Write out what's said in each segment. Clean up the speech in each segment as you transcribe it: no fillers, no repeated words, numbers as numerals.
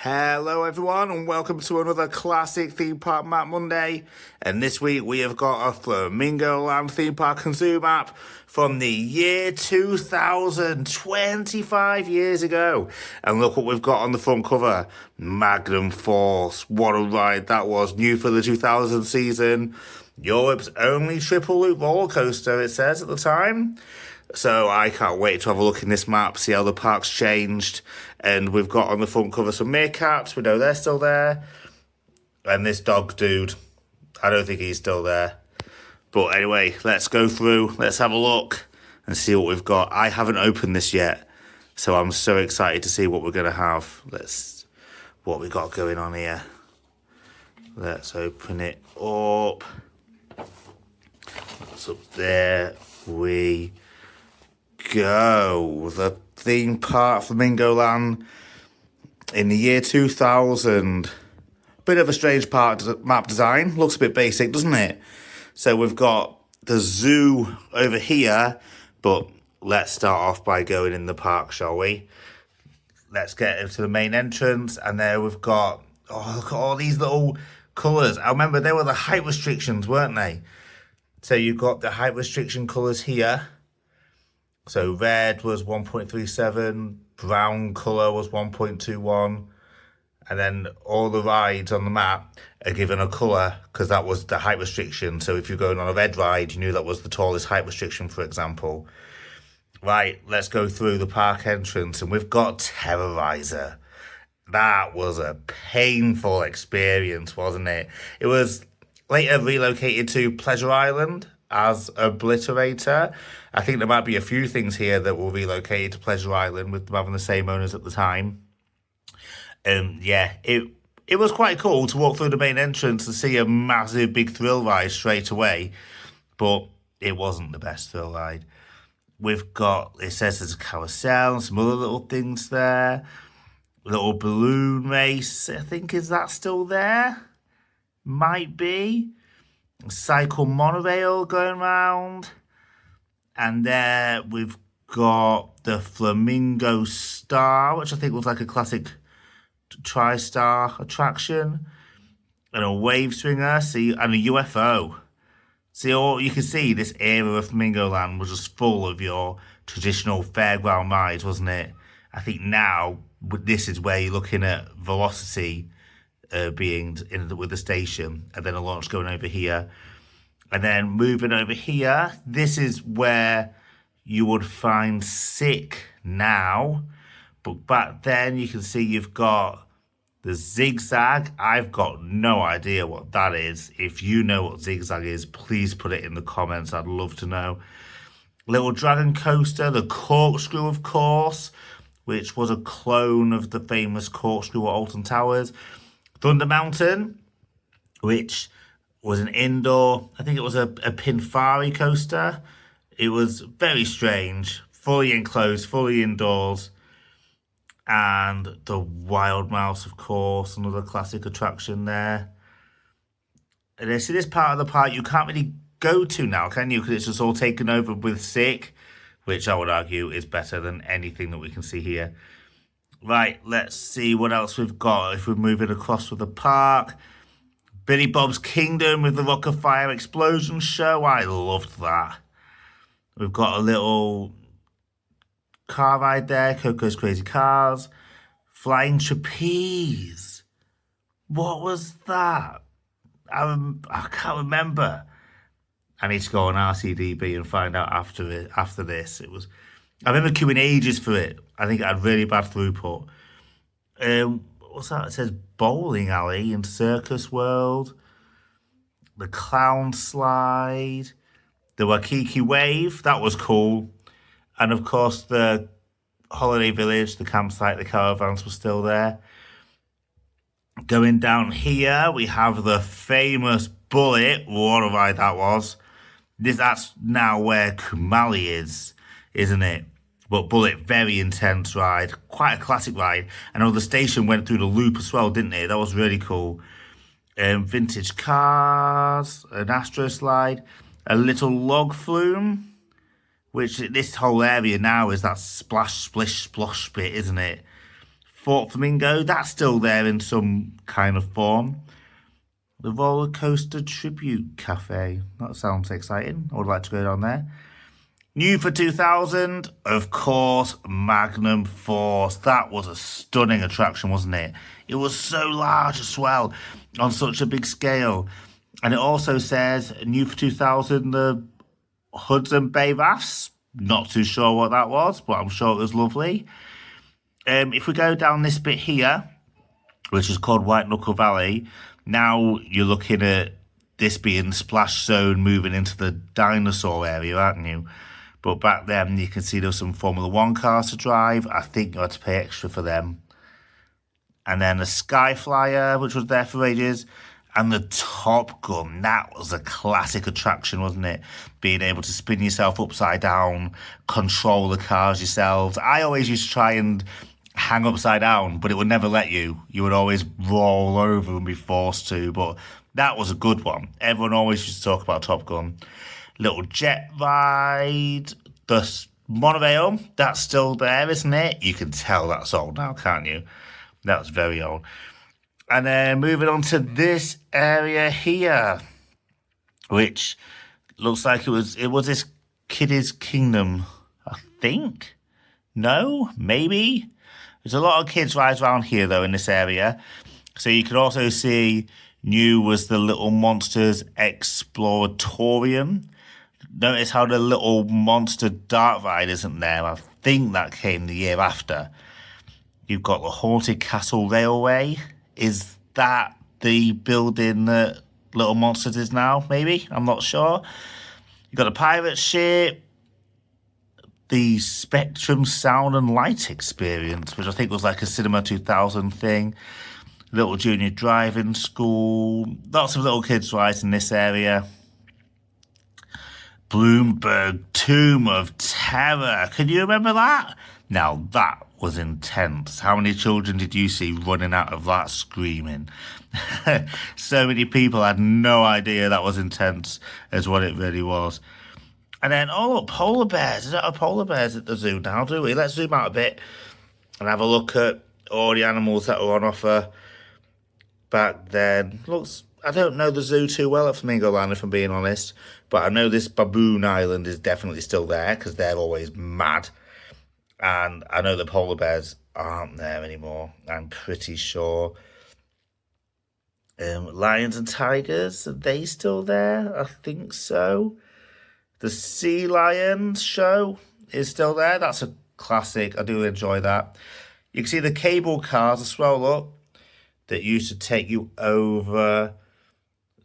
Hello everyone and welcome to another classic theme park map Monday, and this week we have got a Flamingo Land theme park and zoo map from the year 2000, 25 years ago, and look what we've got on the front cover. Magnum Force, what a ride that was, new for the 2000 season, Europe's only triple loop roller coaster it says at the time. So I can't wait to have a look in this map, see how the park's changed. And we've got on the front cover some meerkats. We know they're still there. And this dog dude, I don't think he's still there. But anyway, let's go through. Let's have a look and see what we've got. I haven't opened this yet, so I'm so excited to see what we're going to have. What we got going on here. Let's open it up. What's up there? We go. The theme park Flamingo Land in the year 2000. Bit of a strange map design. Looks a bit basic, doesn't it? So we've got the zoo over here, but let's start off by going in the park, shall we? Let's get into the main entrance, and there we've got, oh, look at all these little colours. I remember they were the height restrictions, weren't they? So you've got the height restriction colours here. So red was 1.37, brown colour was 1.21, and then all the rides on the map are given a colour because that was the height restriction. So if you're going on a red ride, you knew that was the tallest height restriction, for example. Right, let's go through the park entrance, and we've got Terrorizer. That was a painful experience, wasn't it? It was later relocated to Pleasure Island as Obliterator. I think there might be a few things here that will relocate to Pleasure Island with them having the same owners at the time. Yeah, it was quite cool to walk through the main entrance and see a massive big thrill ride straight away, but it wasn't the best thrill ride. We've got, it says there's a carousel and some other little things there. Little balloon race, I think, is that still there? Might be. Cycle monorail going round. And there we've got the Flamingo Star, which I think was like a classic tri-star attraction. And a wave swinger, and a UFO. See, all you can see this era of Flamingo Land was just full of your traditional fairground rides, wasn't it? I think now this is where you're looking at Velocity being with the station, and then a launch going over here. And then moving over here, this is where you would find Sick now. But back then, you can see you've got the Zigzag. I've got no idea what that is. If you know what Zigzag is, please put it in the comments. I'd love to know. Little Dragon Coaster, the Corkscrew, of course, which was a clone of the famous Corkscrew at Alton Towers. Thunder Mountain, which was an indoor, I think it was a Pinfari coaster. It was very strange, fully enclosed, fully indoors. And the Wild Mouse, of course, another classic attraction there. And then see this part of the park you can't really go to now, can you? Because it's just all taken over with Sick, which I would argue is better than anything that we can see here. Right, let's see what else we've got if we're moving across with the park. Billy Bob's Kingdom with the Rock of Fire Explosion Show. I loved that. We've got a little car ride there, Coco's Crazy Cars. Flying Trapeze. What was that? I can't remember. I need to go on RCDB and find out after this. I remember queuing ages for it. I think it had really bad throughput. What's that? It says Bowling Alley in Circus World. The Clown Slide. The Waikiki Wave. That was cool. And of course the Holiday Village, the campsite, the caravans were still there. Going down here, we have the famous Bullet. What a ride that was. That's now where Kumali is, isn't it? But Bullet, very intense ride. Quite a classic ride. I know the station went through the loop as well, didn't it? That was really cool. Vintage cars, an Astro Slide, a little log flume, which this whole area now is that splash, splish, splosh bit, isn't it? Fort Flamingo, that's still there in some kind of form. The Roller Coaster Tribute Cafe, that sounds exciting. I would like to go down there. New for 2000, of course, Magnum Force. That was a stunning attraction, wasn't it? It was so large as well, on such a big scale. And it also says, new for 2000, the Hudson Bay Rafts. Not too sure what that was, but I'm sure it was lovely. If we go down this bit here, which is called White Knuckle Valley, now you're looking at this being Splash Zone moving into the dinosaur area, aren't you? But back then, you can see there was some Formula One cars to drive. I think you had to pay extra for them. And then the Sky Flyer, which was there for ages. And the Top Gun, that was a classic attraction, wasn't it? Being able to spin yourself upside down, control the cars yourselves. I always used to try and hang upside down, but it would never let you. You would always roll over and be forced to. But that was a good one. Everyone always used to talk about Top Gun. Little jet ride, the monorail, that's still there, isn't it? You can tell that's old now, can't you? That's very old. And then moving on to this area here, which looks like it was this Kiddies Kingdom, I think. No, maybe. There's a lot of kids rides around here though in this area. So you can also see new was the Little Monsters Exploratorium. Notice how the Little Monster Dart Ride isn't there. I think that came the year after. You've got the Haunted Castle Railway. Is that the building that Little Monsters is now? Maybe? I'm not sure. You've got a pirate ship. The Spectrum Sound and Light Experience, which I think was like a Cinema 2000 thing. Little Junior Driving School. Lots of little kids rides in this area. Bloomberg Tomb of Terror. Can you remember that? Now that was intense. How many children did you see running out of that screaming? So many people had no idea that was intense as what it really was. And then, oh, look, polar bears. Is that a polar bears at the zoo now, do we? Let's zoom out a bit and have a look at all the animals that were on offer back then. Looks, I don't know the zoo too well at Flamingo Land, if I'm being honest. But I know this Baboon Island is definitely still there because they're always mad. And I know the polar bears aren't there anymore, I'm pretty sure. Lions and tigers, are they still there? I think so. The Sea Lions show is still there. That's a classic. I do enjoy that. You can see the cable cars as well, look, that used to take you over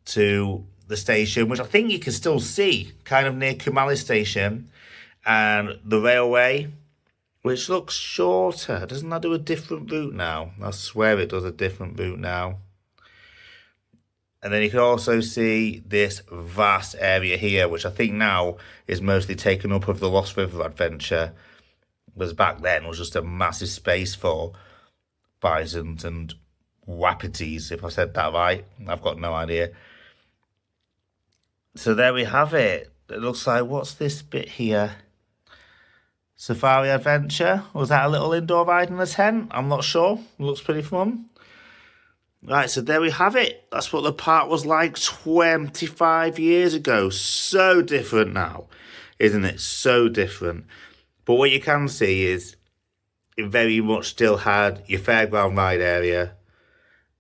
to the station, which I think you can still see, kind of near Kumali Station, and the railway, which looks shorter. Doesn't that do a different route now? I swear it does a different route now. And then you can also see this vast area here, which I think now is mostly taken up with the Lost River adventure. Whereas back then was just a massive space for bisons and wapitis, if I said that right. I've got no idea. So there we have it. It looks like, what's this bit here? Safari Adventure? Was that a little indoor ride in a tent? I'm not sure. It looks pretty fun. Right, so there we have it. That's what the park was like 25 years ago. So different now, isn't it? So different. But what you can see is it very much still had your fairground ride area.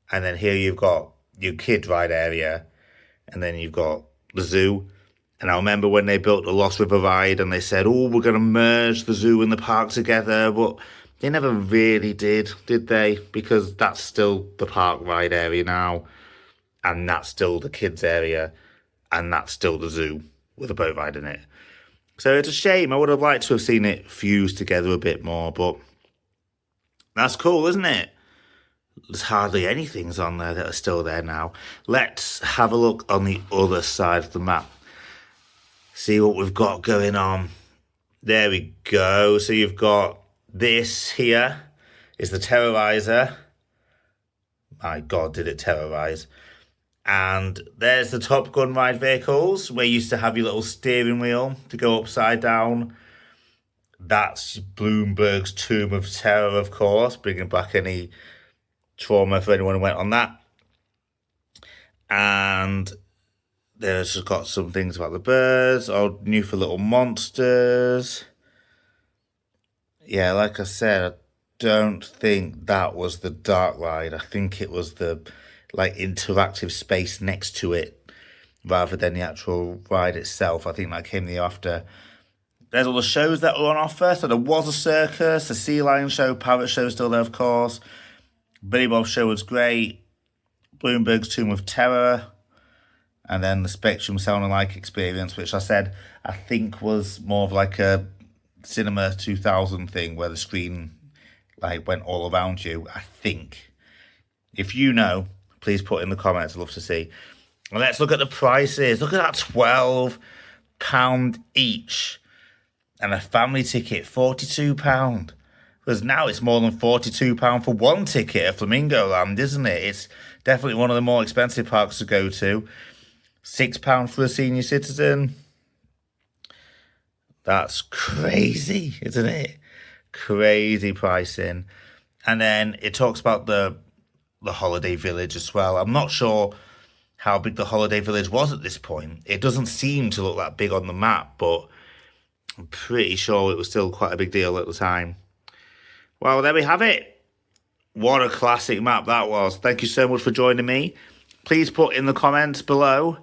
And then here you've got your kid ride area. And then you've got the zoo. And I remember when they built the Lost River ride and they said, oh, we're going to merge the zoo and the park together. But they never really did they? Because that's still the park ride area now. And that's still the kids area. And that's still the zoo with a boat ride in it. So it's a shame. I would have liked to have seen it fused together a bit more. But that's cool, isn't it? There's hardly anything's on there that are still there now. Let's have a look on the other side of the map. See what we've got going on. There we go. So you've got this here is the Terrorizer. My God, did it terrorize. And there's the Top Gun ride vehicles where you used to have your little steering wheel to go upside down. That's Bloomberg's Tomb of Terror, of course, bringing back any trauma for anyone who went on that. And there's got some things about the birds, old new for little monsters. Yeah, like I said, I don't think that was the dark ride. I think it was the like interactive space next to it rather than the actual ride itself. I think that came the after. There's all the shows that were on offer. So there was a circus, a sea lion show, parrot show still there, of course. Billy Bob's show was great. Bloomberg's Tomb of Terror. And then the Spectrum Sound and Like experience, which I said I think was more of like a Cinema 2000 thing where the screen like went all around you, I think. If you know, please put in the comments. I'd love to see. And let's look at the prices. Look at that, £12 each. And a family ticket, £42. Because now it's more than £42 for one ticket at Flamingo Land, isn't it? It's definitely one of the more expensive parks to go to. £6 for a senior citizen. That's crazy, isn't it? Crazy pricing. And then it talks about the holiday village as well. I'm not sure how big the holiday village was at this point. It doesn't seem to look that big on the map, but I'm pretty sure it was still quite a big deal at the time. Well, there we have it. What a classic map that was. Thank you so much for joining me. Please put in the comments below,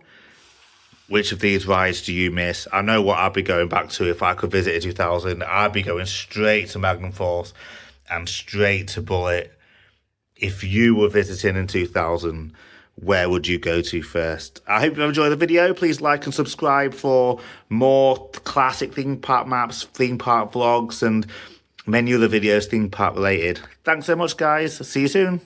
which of these rides do you miss? I know what I'd be going back to if I could visit in 2000. I'd be going straight to Magnum Force and straight to Bullet. If you were visiting in 2000, where would you go to first? I hope you enjoyed the video. Please like and subscribe for more classic theme park maps, theme park vlogs, and many other videos theme park related. Thanks so much, guys. See you soon.